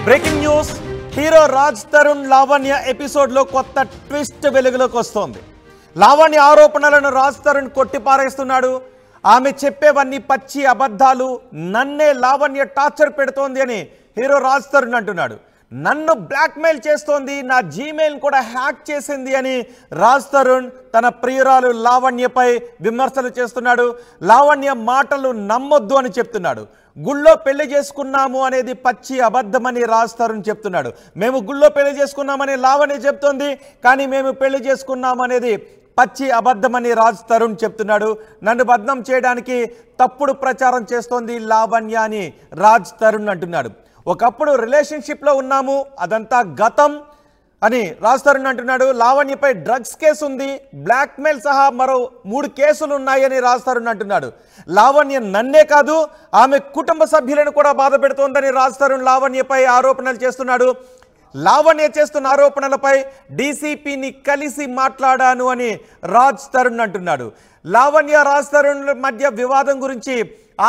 Breaking news. Hero Raj Tarun Lavanya ఎపిసోడ్లో కొత్త twist వెలుగులోకి వస్తోంది. లావణ్య ఆరోపణలను రాజ్ తరుణ్ కొట్టిపారేస్తున్నాడు. ఆమె చెప్పేవన్నీ పచ్చి అబద్ధాలు, నన్నే లావణ్య టార్చర్ పెడుతోంది అని హీరో రాజ్ తరుణ్ అంటున్నాడు. నన్ను బ్లాక్మెయిల్ చేస్తోంది, నా జీమెయిల్ కూడా హ్యాక్ చేసింది అని రాజ్ తరుణ్ తన ప్రియురాలు లావణ్యపై విమర్శలు చేస్తున్నాడు. లావణ్య మాటలు నమ్మొద్దు అని చెప్తున్నాడు. గుళ్ళో పెళ్లి చేసుకున్నాము అనేది పచ్చి అబద్ధమని రాజ్ తరుణ్ చెప్తున్నాడు. మేము గుళ్ళో పెళ్లి చేసుకున్నామని లావణ్య చెప్తోంది, కానీ మేము పెళ్లి చేసుకున్నామనేది పచ్చి అబద్ధమని రాజ్ తరుణ్ చెప్తున్నాడు. నన్ను బద్నాం చేయడానికి తప్పుడు ప్రచారం చేస్తోంది లావణ్య అని రాజ్ తరుణ్ అంటున్నాడు. ఒకప్పుడు రిలేషన్షిప్లో ఉన్నాము, అదంతా గతం అని రాజ్ తరుణ్ అంటున్నాడు. లావణ్యపై డ్రగ్స్ కేసు ఉంది, బ్లాక్మెయిల్ సహా మరో 3 కేసులు ఉన్నాయని రాజ్ తరుణ్ అంటున్నాడు. లావణ్య నన్నే కాదు, ఆమె కుటుంబ సభ్యులను కూడా బాధ పెడుతోందని రాజ్ తరుణ్ లావణ్యపై ఆరోపణలు చేస్తున్నాడు. లావణ్య చేస్తున్న ఆరోపణలపై డీసీపీని కలిసి మాట్లాడాను అని రాజ్ తరుణ్ అంటున్నాడు. లావణ్య రాజ్ తరుణ్ మధ్య వివాదం గురించి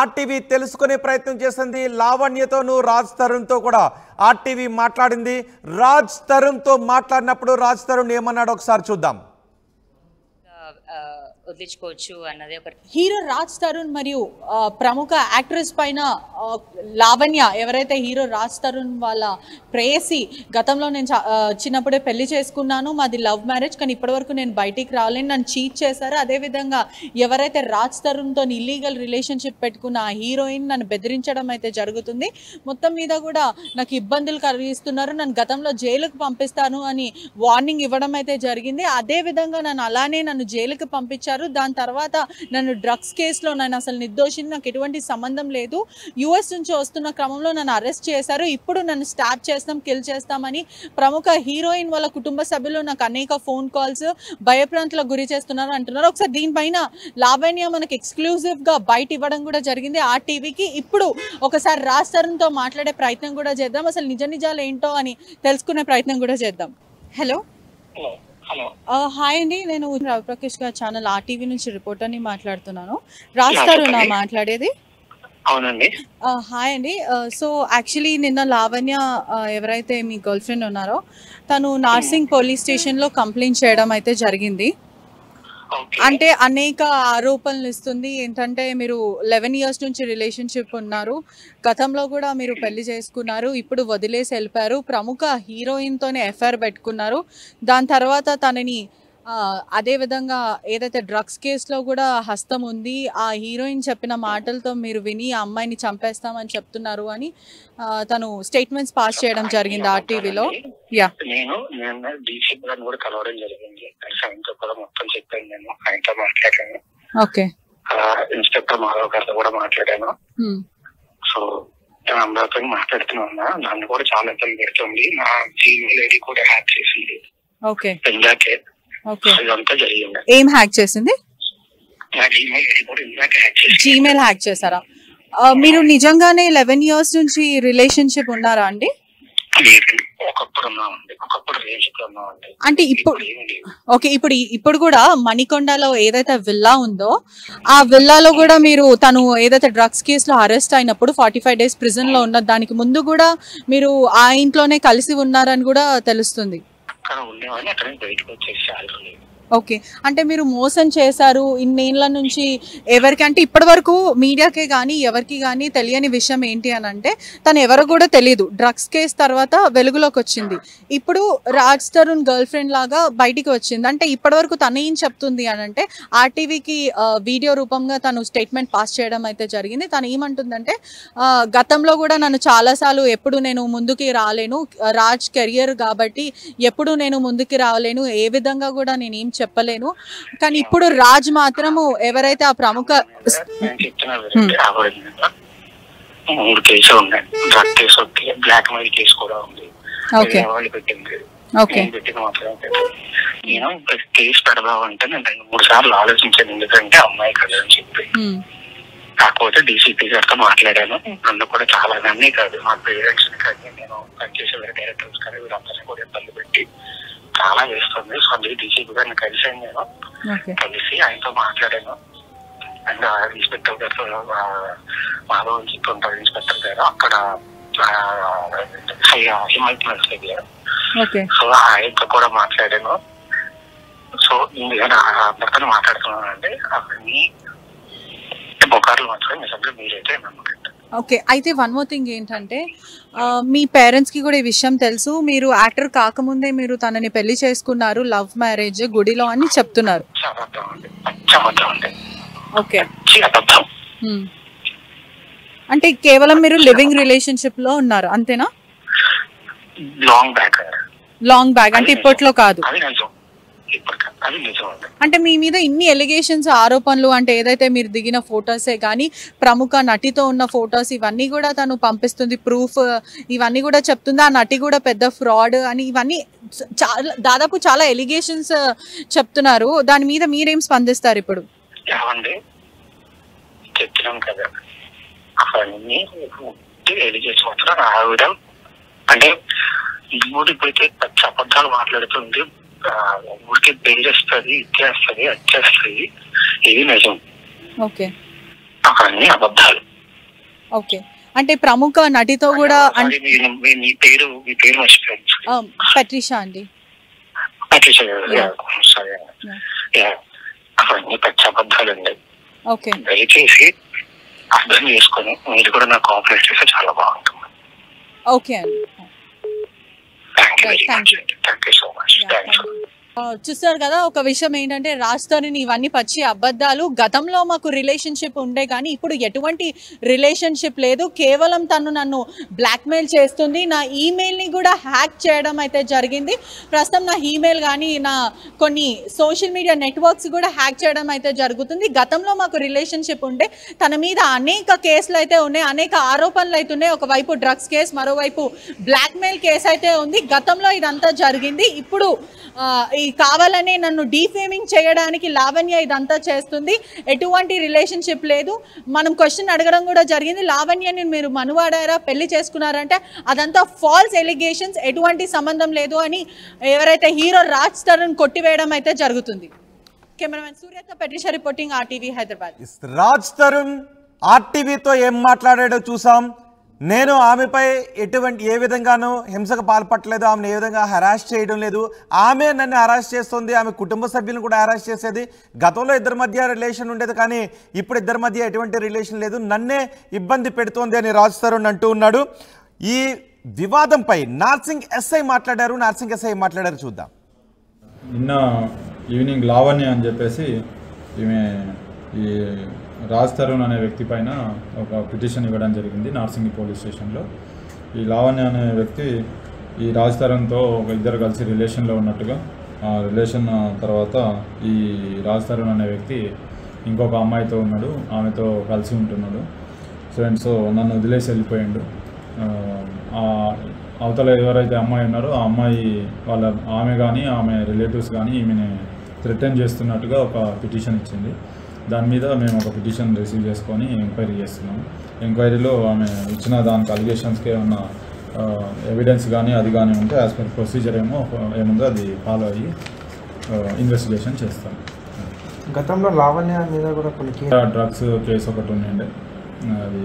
ఆర్టీవీ తెలుసుకునే ప్రయత్నం చేసింది. లావణ్యతోనూ రాజ్ తరుణ్తో కూడా ఆర్టీవీ మాట్లాడింది. రాజ్ తరుణ్తో మాట్లాడినప్పుడు రాజ్ తరుణ్ ఏమన్నాడో ఒకసారి చూద్దాం. వదిలించుకోవచ్చు అన్నది ఒక హీరో రాజ్ తరుణ్ మరియు ప్రముఖ యాక్ట్రెస్ పైన లావణ్య ఎవరైతే హీరో రాజ్ తరుణ్ వాళ్ళ ప్రేయసి, గతంలో నేను చిన్నప్పుడే పెళ్లి చేసుకున్నాను, మాది లవ్ మ్యారేజ్, కానీ ఇప్పటివరకు నేను బయటికి రాలేను, నన్ను చీట్ చేశారు. అదేవిధంగా ఎవరైతే రాజ్ తరుణ్తో ఇల్లీగల్ రిలేషన్షిప్ పెట్టుకున్న ఆ హీరోయిన్ నన్ను బెదిరించడం అయితే జరుగుతుంది. మొత్తం మీద కూడా నాకు ఇబ్బందులు కలిగిస్తున్నారు, నన్ను గతంలో జైలుకు పంపిస్తాను అని వార్నింగ్ ఇవ్వడం అయితే జరిగింది. అదేవిధంగా నన్ను జైలుకి పంపించారు. దాని తర్వాత నన్ను డ్రగ్స్ కేసులో నేను అసలు నిర్దోషిని, నాకు ఎటువంటి సంబంధం లేదు, యుఎస్ నుంచి వస్తున్న క్రమంలో నన్ను అరెస్ట్ చేశారు, ఇప్పుడు నన్ను స్టాప్ చేస్తాం, కిల్ చేస్తామని ప్రముఖ హీరోయిన్ వాళ్ళ కుటుంబ సభ్యులు నాకు అనేక ఫోన్ కాల్స్, భయప్రాంతులకు గురి చేస్తున్నారు అంటున్నారు. ఒకసారి దీనిపైన లావణ్య మనకి ఎక్స్క్లూజివ్గా బయట ఇవ్వడం కూడా జరిగింది ఆర్టీవీకి. ఇప్పుడు ఒకసారి రాజ్ తరుణ్తో మాట్లాడే ప్రయత్నం కూడా చేద్దాం, అసలు నిజాలు ఏంటో అని తెలుసుకునే ప్రయత్నం కూడా చేద్దాం. హలో హాయ్ అండి, నేను రవిప్రకాష్ గారి ఛానల్ ఆర్టీవీ నుంచి రిపోర్టర్ని మాట్లాడుతున్నాను. రాజ్ తరుణ్ మాట్లాడేది? అవునండి. హాయ్ అండి. సో యాక్చువల్లీ నిన్న లావణ్య ఎవరైతే మీ గర్ల్ ఫ్రెండ్ ఉన్నారో తను నార్సింగ్ పోలీస్ స్టేషన్లో కంప్లైంట్ చేయడం అయితే జరిగింది. అంటే అనేక ఆరోపణలు ఇస్తుంది. ఏంటంటే మీరు 11 years నుంచి రిలేషన్షిప్ ఉన్నారు, గతంలో కూడా మీరు పెళ్లి చేసుకున్నారు, ఇప్పుడు వదిలేసి వెళ్ళిపోయారు, ప్రముఖ హీరోయిన్తోనే ఎఫ్ఐఆర్ పెట్టుకున్నారు, దాని తర్వాత తనని అదేవిధంగా ఏదైతే డ్రగ్స్ కేసులో కూడా హస్తం ఉంది, ఆ హీరోయిన్ చెప్పిన మాటలతో మీరు విని ఆ అమ్మాయిని చంపేస్తామని చెప్తున్నారు అని తను స్టేట్మెంట్స్ పాస్ చేయడం జరిగింది ఆర్టీవీలో. నేను డీసీపీ గారిని కూడా కలవడం జరిగింది, ఆయనతో కూడా మొత్తం చెప్పాను, నేను ఆయనతో మాట్లాడాను. ఓకే. ఇన్స్పెక్టర్ మాధవ్ గారితో కూడా మాట్లాడాను. సో నేను అందరితో మాట్లాడుతున్నా, నన్ను కూడా చాలా ఇబ్బంది పెడుతుంది, నా జీమెయిల్ ఐడి కూడా హ్యాక్ చేసింది. ఓకే. ఇందాకే ఇదంతా జరిగింది. ఏం హ్యాక్ చేసింది? జీమెయిల్ హ్యాక్ చేశారా? మీరు నిజంగానే 11 years నుంచి రిలేషన్షిప్ ఉన్నారా అండి? అంటే ఇప్పుడు కూడా మణికొండలో ఏదైతే విల్లా ఉందో ఆ విల్లాలో కూడా మీరు తను ఏదైతే డ్రగ్స్ కేసులో అరెస్ట్ అయినప్పుడు 45 days ప్రిజన్ లో ఉన్న దానికి ముందు కూడా మీరు ఆ ఇంట్లోనే కలిసి ఉన్నారని కూడా తెలుస్తుంది. ఓకే. అంటే మీరు మోసం చేశారు ఇన్నేళ్ల నుంచి ఎవరికంటే ఇప్పటి వరకు మీడియాకే కానీ ఎవరికి కానీ తెలియని విషయం ఏంటి అని అంటే తను ఎవరు కూడా తెలియదు, డ్రగ్స్ కేసు తర్వాత వెలుగులోకి వచ్చింది, ఇప్పుడు రాజ్ తరుణ్ గర్ల్ ఫ్రెండ్ లాగా బయటికి వచ్చింది. అంటే ఇప్పటి వరకు తను ఏం చెప్తుంది అని అంటే ఆర్టీవీకి వీడియో రూపంగా తను స్టేట్మెంట్ పాస్ చేయడం అయితే జరిగింది. తను ఏమంటుందంటే గతంలో కూడా నన్ను చాలాసార్లు ఎప్పుడు నేను ముందుకి రాలేను, రాజ్ కెరియర్ కాబట్టి ఎప్పుడు నేను ముందుకి రాలేను, ఏ విధంగా కూడా నేను ఏం చెప్పలేను, కానీ ఇప్పుడు రాజ్ మాత్రము ఎవరైతే ఆ ప్రముఖ 3 కేసులు ఉన్నాయి, డ్రగ్ కేసు ఒకటి, బ్లాక్ మెయిల్ కేసు కూడా ఉంది. పెట్టింది నేను కేసు పెడదామంటే నేను 2-3 సార్లు ఆలోచించాను, ఎందుకంటే అమ్మాయి కదా అని చెప్పి. కాకపోతే డీసీపీ గారితో మాట్లాడాను, నన్ను కూడా చాలా నన్నే కాదు మా పేరెంట్స్ ని కానీ నేను పనిచేసే వేరే డైరెక్టర్స్ కానీ వీరందరినీ కూడా ఇబ్బంది పెట్టి చాలా వేస్తుంది. సో అందుకే డీసీపీ గారిని కలిసాను, నేను కలిసి ఆయనతో మాట్లాడాను. అండ్ ఇన్స్పెక్టర్ గారితో మాధవ్ అని చెప్పి ఉంటారు ఇన్స్పెక్టర్ గారు, అక్కడ హిమాయత్ దగ్గర. ఓకే సో ఆయనతో కూడా మాట్లాడాను. సో నేను భర్తను మాట్లాడుతున్నానండి. అవన్నీ బొకార్లు మాత్రం నిజంగా మీరైతే నమ్మకండి. ఓకే, అయితే వన్ మోర్ థింగ్ ఏంటంటే మీ పేరెంట్స్కి కూడా ఈ విషయం తెలుసు, మీరు యాక్టర్ కాకముందే మీరు తనని పెళ్లి చేసుకున్నారు, లవ్ మ్యారేజ్ గుడిలో అని చెప్తున్నారు. అబద్ధం అండి, పచ్చి అబద్ధం అండి. ఓకే, పచ్చి అబద్ధం. అంటే కేవలం మీరు లివింగ్ రిలేషన్షిప్ లో ఉన్నారు అంతేనా? Long back. లాంగ్ బ్యాక్ అంటే ఇప్పట్లో కాదు. అది నిజం, అది నిజం అండి. అంటే మీ మీద ఇన్ని ఎలిగేషన్స్, ఆరోపణలు, అంటే ఏదైతే మీరు దిగిన ఫొటోసే కానీ ప్రముఖ నటితో ఉన్న ఫొటోస్ ఇవన్నీ కూడా తను పంపిస్తుంది, ప్రూఫ్ ఇవన్నీ కూడా చెప్తుంది, ఆ నటి కూడా పెద్ద ఫ్రాడ్ అని, ఇవన్నీ దాదాపు చాలా ఎలిగేషన్స్ చెప్తున్నారు. దాని మీద మీరేం స్పందిస్తారు ఇప్పుడు? ఏమండి చెప్తున్నాం కదా, అవన్నీ ఎలిగేషన్ మాత్రం ఆవిడ అంటే ఊడిపోతే పచ్చి అబద్ధాలు మాట్లాడుతుంది, ఊరికి బెయిలేస్తుంది, ఇచ్చేస్తుంది, వచ్చేస్తుంది. ఇది నిజం. ఓకే, అవన్నీ అబద్ధాలు. ఓకే, అంటే ప్రముఖ నటితో కూడా మీ పేరు మర్చిపోయాను. పట్రిషా అండి. సరే, అవన్నీ పచ్చి అబద్ధాలు అండి. ఓకే, దయచేసి అర్థం చేసుకొని మీరు కూడా నాకు కోఆపరేట్ చేస్తే చాలా బాగుంటుంది. ఓకే అండి, thank you so much. Thanks. చూస్తారు కదా, ఒక విషయం ఏంటంటే రాజ్ తరుణ్ ఇవన్నీ పచ్చి అబద్ధాలు. గతంలో మాకు రిలేషన్షిప్ ఉండే కానీ ఇప్పుడు ఎటువంటి రిలేషన్షిప్ లేదు, కేవలం తను నన్ను బ్లాక్మెయిల్ చేస్తుంది, నా ఈమెయిల్ని కూడా హ్యాక్ చేయడం అయితే జరిగింది. ప్రస్తుతం నా ఈమెయిల్ కానీ నా కొన్ని సోషల్ మీడియా నెట్వర్క్స్ కూడా హ్యాక్ చేయడం అయితే జరుగుతుంది. గతంలో మాకు రిలేషన్షిప్ ఉండే, తన మీద అనేక కేసులు అయితే ఉన్నాయి, అనేక ఆరోపణలు అయితే ఉన్నాయి. ఒకవైపు డ్రగ్స్ కేసు, మరోవైపు బ్లాక్మెయిల్ కేసు అయితే ఉంది. గతంలో ఇదంతా జరిగింది. ఇప్పుడు ఈ కావాలనే నన్ను డీఫేమింగ్ చేయడానికి లావణ్య ఇదంతా చేస్తుంది. ఎటువంటి రిలేషన్షిప్ లేదు. మనం క్వశ్చన్ అడగడం కూడా జరిగింది, లావణ్యని మీరు మనువాడారా, పెళ్లి చేసుకున్నారంటే అదంతా ఫాల్స్ ఎలిగేషన్స్, ఎటువంటి సంబంధం లేదు అని ఎవరైతే హీరో రాజ్ తరుణ్ కొట్టివేయడం అయితే జరుగుతుంది. కెమెరామెన్ సూర్యతో Patricia reporting, RTV Hyderabad. Raj Tarun ఆర్టీవీతో ఏం మాట్లాడాడో చూసాం. నేను ఆమెపై ఏ విధంగానూ హింసకు పాల్పట్టలేదు, ఆమెను ఏ విధంగా హరాస్ చేయడం లేదు, ఆమె నన్ను హరాస్ చేస్తుంది, ఆమె కుటుంబ సభ్యులను కూడా హరాస్ చేసేది. గతంలో ఇద్దరి మధ్య రిలేషన్ ఉండేది కానీ ఇప్పుడు ఇద్దరి మధ్య ఎటువంటి రిలేషన్ లేదు, నన్నే ఇబ్బంది పెడుతోంది అని రాజ్ తరుణ్ అంటూ ఉన్నాడు. ఈ వివాదంపై నార్సింగ్ ఎస్ఐ మాట్లాడారు. నార్సింగ్ ఎస్ఐ మాట్లాడారు, చూద్దాం. నిన్న ఈవినింగ్ లావణ్య అని చెప్పేసి ఈమె ఈ రాజ్ తరుణ్ అనే వ్యక్తి పైన ఒక పిటిషన్ ఇవ్వడం జరిగింది నార్సింగి పోలీస్ స్టేషన్లో. ఈ లావణ్య అనే వ్యక్తి ఈ రాజ్ తరుణ్తో ఒక ఇద్దరు కలిసి రిలేషన్లో ఉన్నట్టుగా, ఆ రిలేషన్ తర్వాత ఈ రాజ్ తరుణ్ అనే వ్యక్తి ఇంకొక అమ్మాయితో ఉన్నాడు, ఆమెతో కలిసి ఉంటున్నాడు. సో నన్ను వదిలేసి వెళ్ళిపోయాడు. అవతల ఎవరైతే అమ్మాయి ఉన్నారో ఆ అమ్మాయి ఆమె కానీ ఆమె రిలేటివ్స్ కానీ ఈమెని థ్రెటన్ చేస్తున్నట్టుగా ఒక పిటిషన్ ఇచ్చింది. దాని మీద మేము ఒక పిటిషన్ రిసీవ్ చేసుకొని ఎంక్వైరీ చేస్తున్నాము. ఎంక్వైరీలో ఆమె ఇచ్చిన దానికి అలిగేషన్స్కి ఏమన్నా ఎవిడెన్స్ కానీ అది కానీ ఉంటే యాజ్ పర్ ప్రొసీజర్ ఏముందో అది ఫాలో అయ్యి ఇన్వెస్టిగేషన్ చేస్తాం. గతంలో లావణ్య మీద కూడా కొన్ని డ్రగ్స్ కేసు ఒకటి ఉండండి, అది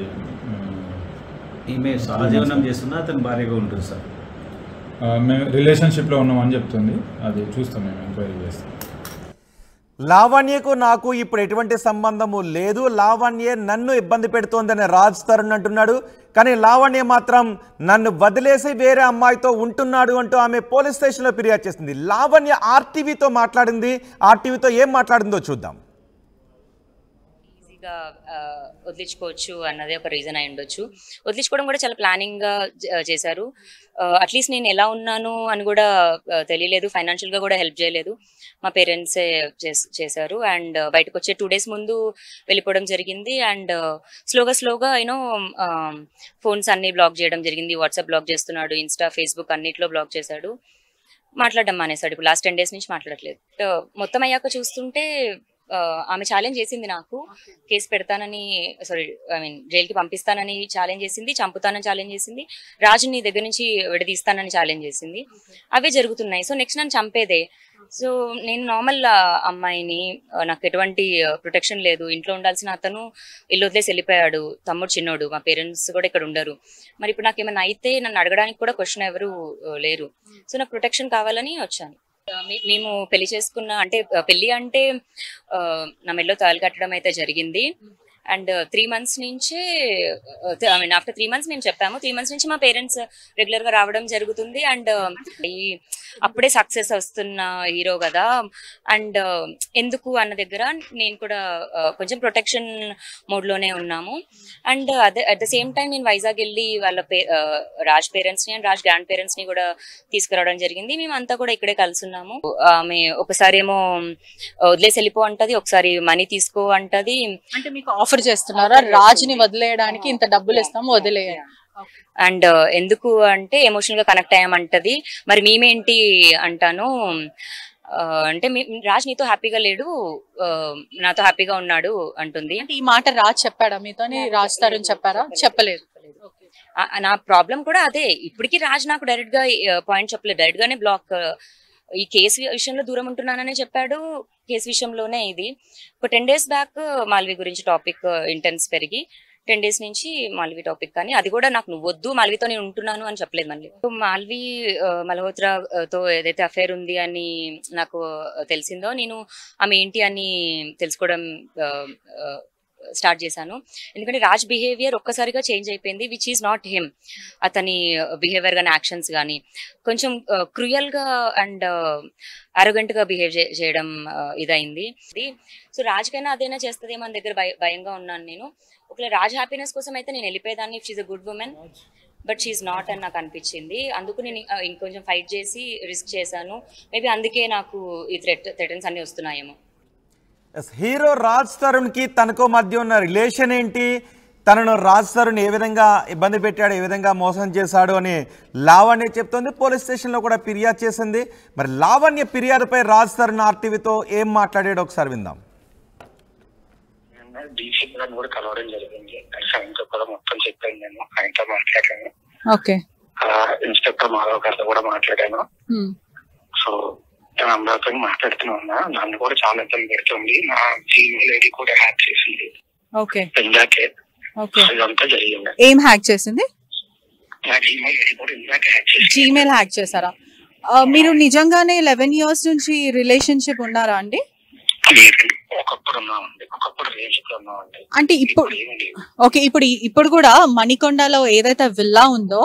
ఈమె సహజీవనం చేస్తున్నా అతని భార్యగా ఉంటుంది సార్. మేము రిలేషన్షిప్లో ఉన్నామని చెప్తుంది, అది చూస్తాం, మేము ఎంక్వైరీ చేస్తాం. లావణ్యకు నాకు ఇప్పుడు ఎటువంటి సంబంధము లేదు, లావణ్య నన్ను ఇబ్బంది పెడుతోందని రాజ్ తరుణ్ అంటున్నాడు. కానీ లావణ్య మాత్రం నన్ను వదిలేసి వేరే అమ్మాయితో ఉంటున్నాడు అంటూ ఆమె పోలీస్ స్టేషన్లో ఫిర్యాదు చేసింది. లావణ్య ఆర్టీవీతో మాట్లాడింది. ఆర్టీవీతో ఏం మాట్లాడిందో చూద్దాం. ఈజీగా వదిలించుకోవచ్చు అన్నదే ఒక రీజన్ అయి ఉండొచ్చు. వదిలించుకోవడం కూడా చాలా ప్లానింగ్గా చేశారు. అట్లీస్ట్ నేను ఎలా ఉన్నాను అని కూడా తెలియలేదు, ఫైనాన్షియల్గా కూడా హెల్ప్ చేయలేదు, మా పేరెంట్సే చేశారు. అండ్ బయటకు వచ్చే 2 days ముందు వెళ్ళిపోవడం జరిగింది. అండ్ స్లోగా యూనో ఫోన్స్ అన్ని బ్లాక్ చేయడం జరిగింది. వాట్సాప్ బ్లాక్ చేస్తున్నాడు, ఇన్స్టా, ఫేస్బుక్ అన్నిట్లో బ్లాక్ చేశాడు. మాట్లాడడం మానేశాడు. ఇప్పుడు లాస్ట్ 10 days నుంచి మాట్లాడట్లేదు. మొత్తం అయ్యాక చూస్తుంటే ఆమె ఛాలెంజ్ చేసింది, నాకు కేసు పెడతానని, జైలుకి పంపిస్తానని ఛాలెంజ్ చేసింది, చంపుతానని ఛాలెంజ్ చేసింది, రాజుని దగ్గర నుంచి విడదీస్తానని ఛాలెంజ్ చేసింది. అవే జరుగుతున్నాయి. సో నెక్స్ట్ నన్ను చంపేదే. సో నేను నార్మల్ అమ్మాయిని, నాకు ఎటువంటి ప్రొటెక్షన్ లేదు. ఇంట్లో ఉండాల్సిన అతను ఇల్లు వదిలేసి వెళ్ళిపోయాడు. తమ్ముడు చిన్నోడు, మా పేరెంట్స్ కూడా ఇక్కడ ఉండరు. మరి ఇప్పుడు నాకు ఏమైనా అయితే నన్ను అడగడానికి కూడా క్వశ్చన్ ఎవరు లేరు. సో నాకు ప్రొటెక్షన్ కావాలని వచ్చాను. మేము పెళ్లి చేసుకున్న అంటే పెళ్లి అంటే నా మెడలో తాళి కట్టడం అయితే జరిగింది. అండ్ 3 months నుంచే ఆఫ్టర్ 3 months మేము చెప్పాము. 3 months నుంచి మా పేరెంట్స్ రెగ్యులర్ గా రావడం జరుగుతుంది. అండ్ అప్పుడే సక్సెస్ వస్తున్న హీరో కదా, అండ్ ఎందుకు అన్న దగ్గర నేను కూడా కొంచెం ప్రొటెక్షన్ మోడ్ లోనే ఉన్నాము. And at the same time నేను వైజాగ్ వెళ్ళి వాళ్ళ రాజ్ పేరెంట్స్ ని అండ్ రాజ్ గ్రాండ్ పేరెంట్స్ ని కూడా తీసుకురావడం జరిగింది. మేమంతా కూడా ఇక్కడే కలిసి ఉన్నాము. ఆమె ఒకసారి ఏమో వదిలేసి వెళ్ళిపో అంటది, ఒకసారి మనీ తీసుకో అంటది. అంటే మీకు ఆఫర్ చేస్తున్నారా రాజ్ని వదిలేయడానికి, ఇంత డబ్బులు ఇస్తాము వదిలేయ? అండ్ ఎందుకు అంటే ఎమోషనల్ గా కనెక్ట్ అయ్యామంటది. మరి మేమేంటి అంటాను అంటే రాజ్ నీతో హ్యాపీగా లేడు, నాతో హ్యాపీగా ఉన్నాడు అంటుంది. అంటే ఈ మాట రాజ్ చెప్పాడా మీతోని? రాజ్ తరుణ్ చెప్పారా? చెప్పలేదు. నా ప్రాబ్లం కూడా అదే. ఇప్పటికీ రాజ్ నాకు డైరెక్ట్ గా పాయింట్ చెప్పలేదు. డైరెక్ట్ గానే బ్లాక్. ఈ కేసు విషయంలో దూరం ఉంటున్నాననే చెప్పాడు. కేసు విషయంలోనే ఇది ఒక 10 days బ్యాక్ మాల్వి గురించి టాపిక్ ఇంటెన్స్ పెరిగి 10 days నుంచి మాల్వి టాపిక్, కానీ అది కూడా నాకు నువ్వు వద్దు మాల్వితో నేను ఉంటున్నాను అని చెప్పలేదు. మళ్ళీ మాల్వి మల్హోత్రాతో ఏదైతే అఫేర్ ఉంది అని నాకు తెలిసిందో, నేను ఆమె ఏంటి అని తెలుసుకోవడం స్టార్ట్ చేశాను. ఎందుకంటే రాజ్ బిహేవియర్ ఒక్కసారిగా చేంజ్ అయిపోయింది, విచ్ ఈజ్ నాట్ హిమ్. అతని బిహేవియర్ కానీ యాక్షన్స్ కానీ కొంచెం క్రూయల్ గా అండ్ అరోగెంట్ గా బిహేవ్ చేయడం ఇదైంది. సో రాజ్ కైనా అదైనా చేస్తుందేమో మన దగ్గర భయంగా ఉన్నాను నేను. ఒకవేళ రాజ్ హ్యాపీనెస్ కోసం అయితే నేను వెళ్ళిపోయేదాన్ని, if she's a good woman, but she's not అని నాకు అనిపించింది. అందుకు నేను ఇంకొంచెం ఫైట్ చేసి రిస్క్ చేశాను. మేబీ అందుకే నాకు ఈ థ్రెటన్స్ అన్ని వస్తున్నాయేమో. హీరో రాజ్ తరుణ్ కి తనకు మధ్య ఉన్న రిలేషన్ ఏంటి, తనను రాజ్ తరుణ్ ఏ విధంగా ఇబ్బంది పెట్టాడు, ఏ విధంగా మోసం చేశాడు అని లావణ్య చెప్తోంది. పోలీస్ స్టేషన్లో కూడా ఫిర్యాదు చేసింది. మరి లావణ్య ఫిర్యాదుపై రాజ్ తరుణ్ ఆర్టీవీతో ఏం మాట్లాడాడో ఒకసారి విందాం. డీసీపీ గారిని కూడా కలవడం జరిగింది. ఆయనతో కూడా మొత్తం చెప్పాను, నేను ఆయనతో మాట్లాడాను. ఇన్స్పెక్టర్ మాధవ్ గారితో కూడా మాట్లాడాను. సో నేను అందరితో మాట్లాడుతూ ఉన్నా. నన్ను కూడా చాలా ఇబ్బంది పెడుతుంది. నా జీమెయిల్ ఐడి కూడా హ్యాక్ చేసింది. ఇందాకే ఇదంతా జరిగింది. ఏం హ్యాక్ చేసింది? నా జీమెయిల్ ఐడి కూడా ఇందాకే హ్యాక్ చేసింది. జీమెయిల్ హ్యాక్ చేశారా? మీరు నిజంగానే 11 years నుంచి రిలేషన్షిప్ ఉన్నారా అండి? అంటే ఇప్పుడు కూడా మణికొండలో ఏదైతే విల్లా ఉందో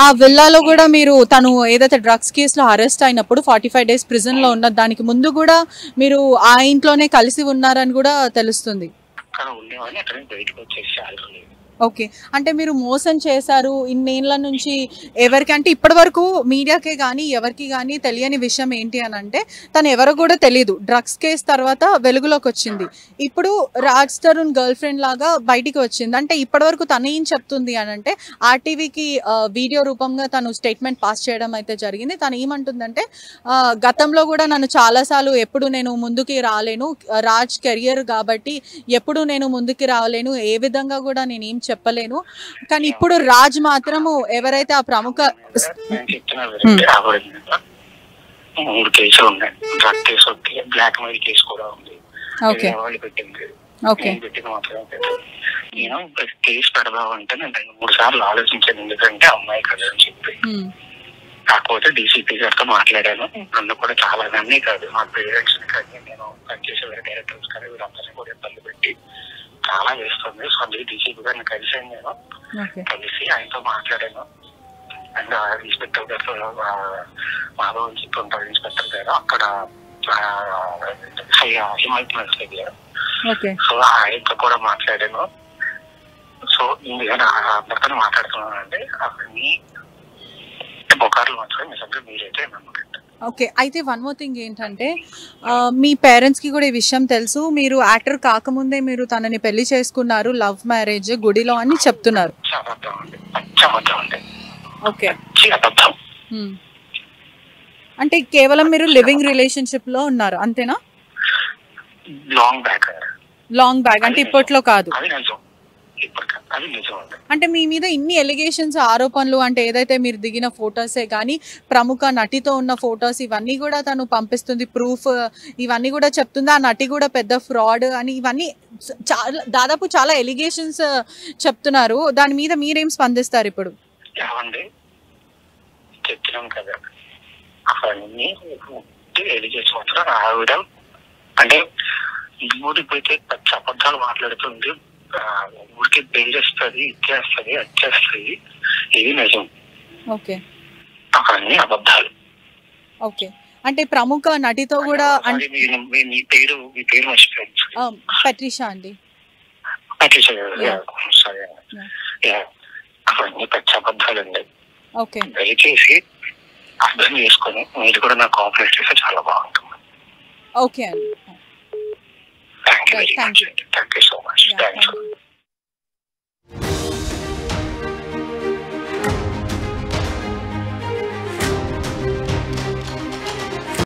ఆ విల్లాలో కూడా మీరు తను ఏదైతే డ్రగ్స్ కేసులో అరెస్ట్ అయినప్పుడు 45 days ప్రిజన్ లో ఉన్న దానికి ముందు కూడా మీరు ఆ ఇంట్లోనే కలిసి ఉన్నారని కూడా తెలుస్తుంది. ఓకే, అంటే మీరు మోసం చేశారు ఇన్నేళ్ల నుంచి ఎవరికంటే ఇప్పటి వరకు మీడియాకే కానీ ఎవరికి కానీ తెలియని విషయం ఏంటి అని అంటే తను ఎవరో కూడా తెలియదు. డ్రగ్స్ కేసు తర్వాత వెలుగులోకి వచ్చింది. ఇప్పుడు రాజ్ తరుణ్ గర్ల్ ఫ్రెండ్ లాగా బయటికి వచ్చింది. అంటే ఇప్పటి వరకు తను ఏం చెప్తుంది అని అంటే ఆర్టీవీకి వీడియో రూపంగా తను స్టేట్మెంట్ పాస్ చేయడం అయితే జరిగింది. తను ఏమంటుందంటే గతంలో కూడా నన్ను చాలాసార్లు ఎప్పుడు నేను ముందుకి రాలేను, రాజ్ కెరియర్ కాబట్టి ఎప్పుడు నేను ముందుకి రాలేను, ఏ విధంగా కూడా నేను ఏం చెప్పలేను, కానీ ఇప్పుడు రాజ్ మాత్రము ఎవరైతే ఆ ప్రముఖ 3 కేసులు ఉన్నాయి. Drug case, blackmail case కూడా ఉంది. పెట్టింది మాత్రమే పెట్టింది. నేను కేసు పెడదామంటే నేను 2-3 సార్లు ఆలోచించాను, ఎందుకంటే అమ్మాయి కదా అని చెప్పి. కాకపోతే డీసీపీ గారితో మాట్లాడాను. నన్ను కూడా చాలా అన్నీ కాదు, మా పేరెంట్స్ ని కానీ నేను పనిచేసే డైరెక్టర్స్ కానీ వీళ్ళందరినీ కూడా ఇబ్బంది పెట్టి చాలా వేస్తుంది. సో అందుకే డీసీపీ గారిని కలిసాను. నేను కలిసి ఆయనతో మాట్లాడాను. అండ్ ఇన్స్పెక్టర్ గారితో మాధవ్ అని చెప్పి ఉంటారు ఇన్స్పెక్టర్ గారు, అక్కడ హిమాయత్ దగ్గర. సో ఆయనతో కూడా మాట్లాడాను. సో అందరితో మాట్లాడుతున్నాను అండి. అవన్నీ బొకార్లు మాత్రం నిజంగా మీరైతే నమ్మకండి. ఓకే, అయితే వన్ మోర్ థింగ్ ఏంటంటే మీ పేరెంట్స్కి కూడా ఈ విషయం తెలుసు, మీరు యాక్టర్ కాకముందే మీరు తనని పెళ్లి చేసుకున్నారు, లవ్ మ్యారేజ్ గుడిలో అని చెప్తున్నారు. ఓకే, అంటే కేవలం మీరు లివింగ్ రిలేషన్షిప్ లో ఉన్నారు అంతేనా? లాంగ్ బ్యాక్ అంటే ఇప్పట్లో కాదు. ఇప్పుడు అది నిజం అండి. అంటే మీ మీద ఇన్ని ఎలిగేషన్స్ ఆరోపణలు అంటే ఏదైతే మీరు దిగిన ఫొటోసే కానీ ప్రముఖ నటితో ఉన్న ఫొటోస్ ఇవన్నీ కూడా తను పంపిస్తుంది ప్రూఫ్ ఇవన్నీ కూడా చెప్తుంది ఆ నటి కూడా పెద్ద ఫ్రాడ్ అని ఇవన్నీ దాదాపు చాలా ఎలిగేషన్స్ చెప్తున్నారు. దాని మీద మీరేం స్పందిస్తారు ఇప్పుడు? ఏమండి చెప్తున్నాం కదా అవన్నీ ఎలిగేషన్ మాత్రం ఆవిడ అంటే ఊరిపోతే పచ్చి అబద్ధాలు మాట్లాడుతుంది, ఊరికి బెయిలేస్తుంది, ఇచ్చేస్తుంది, వచ్చేస్తుంది. ఇది నిజం. ఓకే అవన్నీ అబద్ధాలు. ఓకే అంటే ప్రముఖ నటితో కూడా మీ పేరు మర్చిపోయాను. పట్రిషా అండి. అవన్నీ పచ్చి అబద్ధాలు అండి. ఓకే దయచేసి అర్థం చేసుకొని మీరు కూడా నాకు కోఆపరేట్ చేస్తే చాలా బాగుంటుంది. ఓకే అండి. Thank you very much. Thank you so much. Thanks.